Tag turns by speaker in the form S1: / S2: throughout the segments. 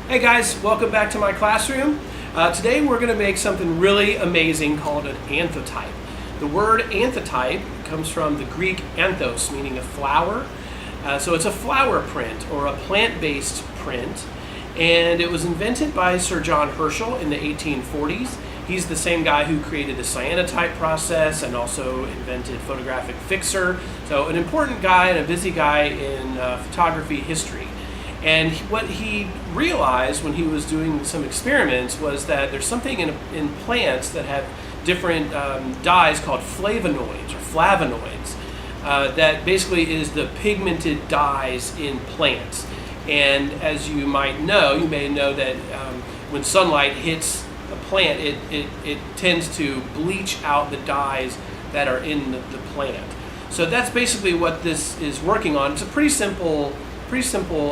S1: Hey guys, welcome back to my classroom. Today we're going to make something really amazing called an anthotype. The word anthotype comes from the Greek anthos, meaning a flower. So it's a flower print or a plant-based print, and it was invented by Sir John Herschel in the 1840s. He's the same guy who created the cyanotype process and also invented photographic fixer. So an important guy and a busy guy in photography history. And what he realized when he was doing some experiments was that there's something in plants that have different dyes called flavonoids or flavonoids that basically is the pigmented dyes in plants. And as you may know that when sunlight hits a plant, it tends to bleach out the dyes that are in the plant. So that's basically what this is working on. It's a pretty simple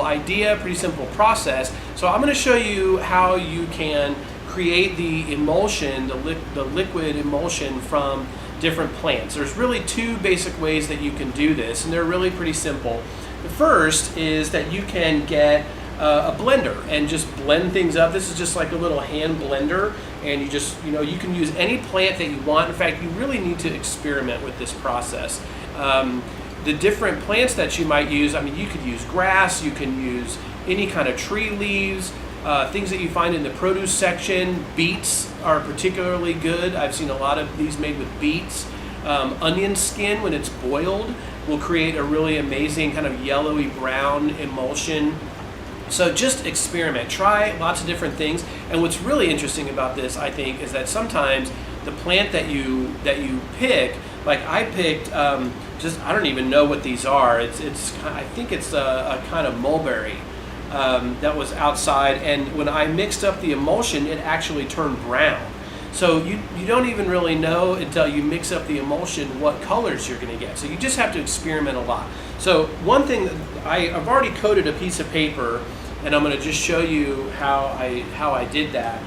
S1: idea, pretty simple process. So I'm going to show you how you can create the emulsion, the liquid emulsion from different plants. There's really two basic ways that you can do this, and they're really pretty simple. The first is that you can get a blender and just blend things up. This is just like a little hand blender, and you can use any plant that you want. In fact, you really need to experiment with this process. The different plants that you might use, you could use grass, you can use any kind of tree leaves, things that you find in the produce section. Beets are particularly good. I've seen a lot of these made with beets. Onion skin, when it's boiled, will create a really amazing kind of yellowy brown emulsion. So just experiment, try lots of different things. And what's really interesting about this, I think, is that sometimes the plant that you pick, like I picked, I don't even know what these are. I think it's a kind of mulberry that was outside, and when I mixed up the emulsion, it actually turned brown. So you don't even really know until you mix up the emulsion what colors you're going to get. So you just have to experiment a lot. So one thing, I've already coated a piece of paper, and I'm going to just show you how I did that.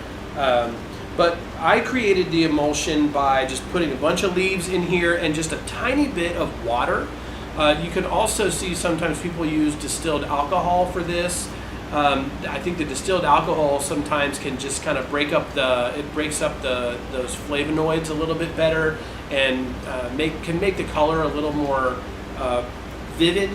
S1: But I created the emulsion by just putting a bunch of leaves in here and just a tiny bit of water. You can also see sometimes people use distilled alcohol for this. I think the distilled alcohol sometimes can just kind of breaks up those flavonoids a little bit better and can make the color a little more vivid.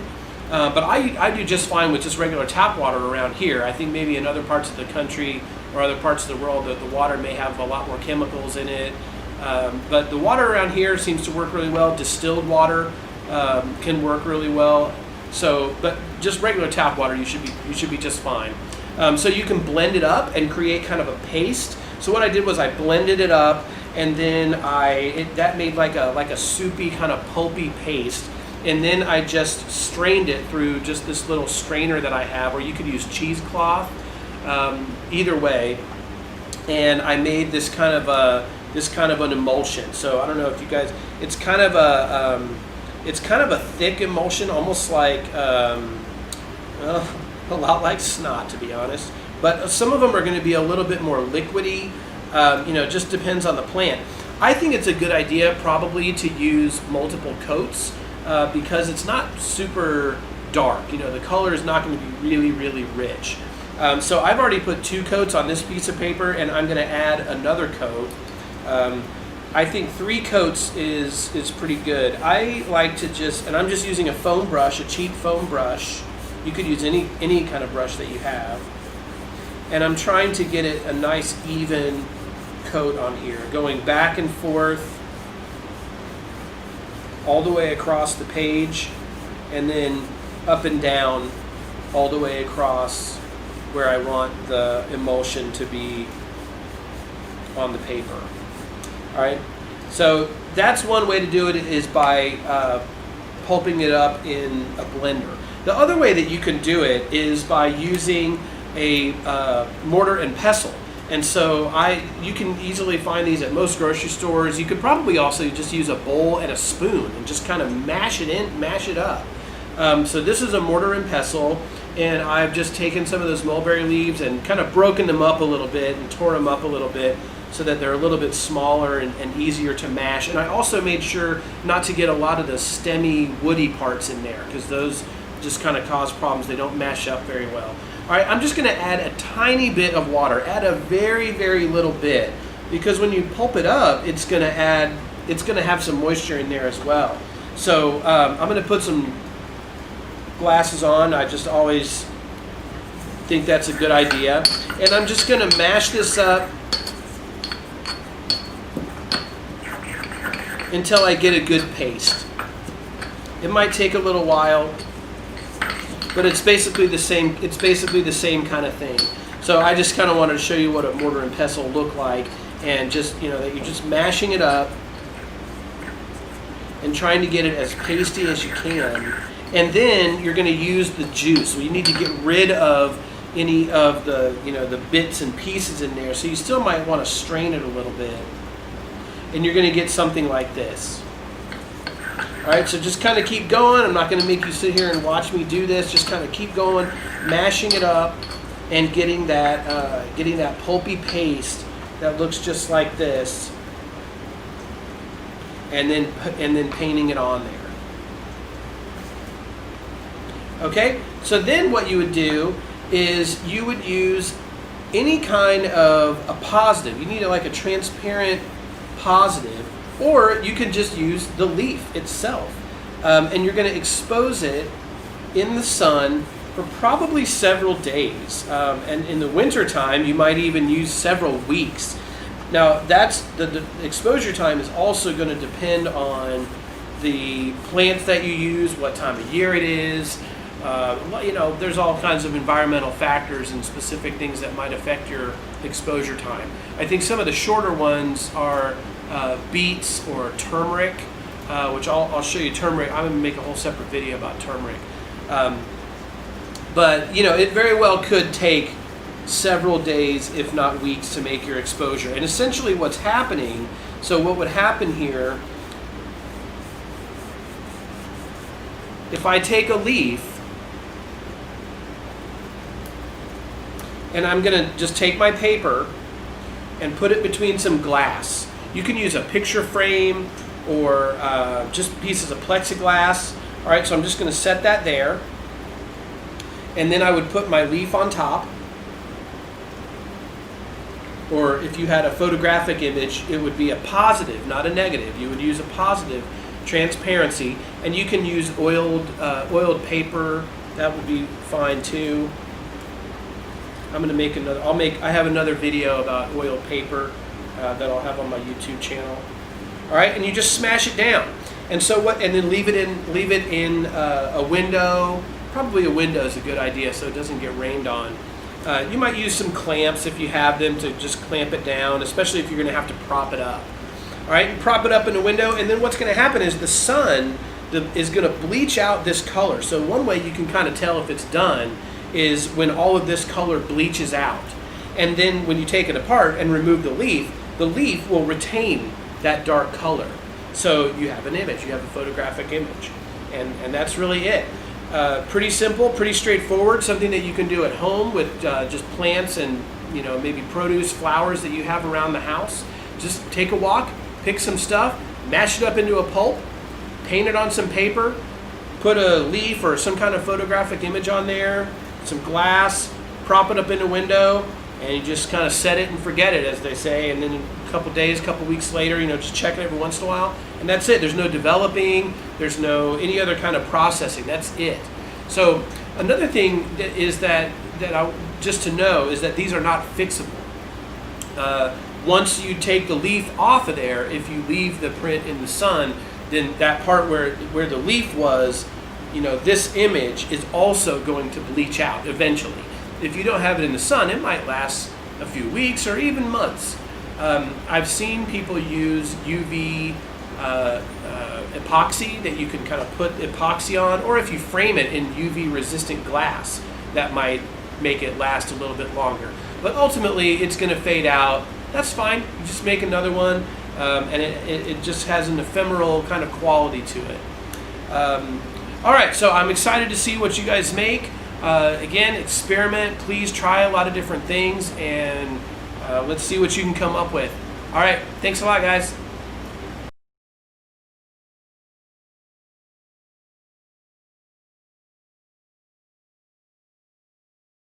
S1: But I do just fine with just regular tap water around here. I think maybe in other parts of the country or other parts of the world that the water may have a lot more chemicals in it. But the water around here seems to work really well. Distilled water can work really well. But just regular tap water, you should be just fine. So you can blend it up and create kind of a paste. So what I did was I blended it up, and then that made like a soupy kind of pulpy paste. And then I just strained it through just this little strainer that I have, or you could use cheesecloth. Either way, and I made this kind of an emulsion. So I don't know if you guys, it's kind of a thick emulsion, almost like a lot like snot, to be honest. But some of them are going to be a little bit more liquidy. Just depends on the plant. I think it's a good idea probably to use multiple coats because it's not super dark. The color is not going to be really, really rich. So I've already put 2 coats on this piece of paper, and I'm going to add another coat. I think 3 coats is pretty good. I like to and I'm just using a foam brush, a cheap foam brush. You could use any kind of brush that you have. And I'm trying to get it a nice even coat on here, going back and forth all the way across the page, and then up and down all the way across where I want the emulsion to be on the paper. All right, so that's one way to do it, is by pulping it up in a blender. The other way that you can do it is by using a mortar and pestle. And so you can easily find these at most grocery stores. You could probably also just use a bowl and a spoon and just kind of mash it up. So this is a mortar and pestle, and I've just taken some of those mulberry leaves and kind of broken them up a little bit and tore them up a little bit so that they're a little bit smaller and easier to mash. And I also made sure not to get a lot of the stemmy, woody parts in there, because those just kind of cause problems. They don't mesh up very well. All right, I'm just going to add a tiny bit of water. Add a very, very little bit, because when you pulp it up, it's going to have some moisture in there as well. So I'm going to put some glasses on. I just always think that's a good idea. And I'm just going to mash this up until I get a good paste. It might take a little while, but it's basically the same. It's basically the same kind of thing. So I just kind of wanted to show you what a mortar and pestle look like, and just, you know, that you're just mashing it up and trying to get it as pasty as you can. And then you're going to use the juice. So you need to get rid of any of the, you know, the bits and pieces in there. So you still might want to strain it a little bit, and you're going to get something like this. All right, so just kind of keep going. I'm not going to make you sit here and watch me do this. Just kind of keep going, mashing it up, and getting that pulpy paste that looks just like this, and then painting it on there. Okay, so then what you would do is you would use any kind of a positive. You need like a transparent positive, or you can just use the leaf itself. And you're going to expose it in the sun for probably several days. And in the winter time, you might even use several weeks. Now, that's the exposure time is also going to depend on the plants that you use, what time of year it is. You know, there's all kinds of environmental factors and specific things that might affect your exposure time. I think some of the shorter ones are beets or turmeric, which I'll show you turmeric. I'm going to make a whole separate video about turmeric. But, you know, it very well could take several days, if not weeks, to make your exposure. And essentially what's happening, so what would happen here, if I take a leaf, and I'm going to just take my paper and put it between some glass. You can use a picture frame or just pieces of plexiglass. All right, so I'm just going to set that there. And then I would put my leaf on top. Or if you had a photographic image, it would be a positive, not a negative. You would use a positive transparency. And you can use oiled paper. That would be fine too. I'm going to make another. I have another video about oiled paper that I'll have on my YouTube channel. All right, and you just smash it down, and so what? And then leave it in a window. Probably a window is a good idea, so it doesn't get rained on. You might use some clamps if you have them to just clamp it down, especially if you're going to have to prop it up. All right, prop it up in the window, and then what's going to happen is the sun is going to bleach out this color. So one way you can kind of tell if it's done is when all of this color bleaches out. And then when you take it apart and remove the leaf will retain that dark color. So you have an image, you have a photographic image. And that's really it. Pretty simple, pretty straightforward, something that you can do at home with just plants and, you know, maybe produce, flowers that you have around the house. Just take a walk, pick some stuff, mash it up into a pulp, paint it on some paper, put a leaf or some kind of photographic image on there, some glass, prop it up in the window, and you just kind of set it and forget it, as they say. And then a couple days, a couple weeks later, you know, just check it every once in a while, and that's it. There's no developing, there's no any other kind of processing. That's it. So another thing is that just to know is that these are not fixable. Once you take the leaf off of there, if you leave the print in the sun, then that part where the leaf was, you know, this image is also going to bleach out eventually. If you don't have it in the sun, it might last a few weeks or even months. I've seen people use UV epoxy that you can kind of put epoxy on, or if you frame it in UV resistant glass, that might make it last a little bit longer. But ultimately, it's going to fade out. That's fine. You just make another one, and it just has an ephemeral kind of quality to it. All right, so I'm excited to see what you guys make. Again, experiment. Please try a lot of different things, and let's see what you can come up with. All right, thanks a lot, guys.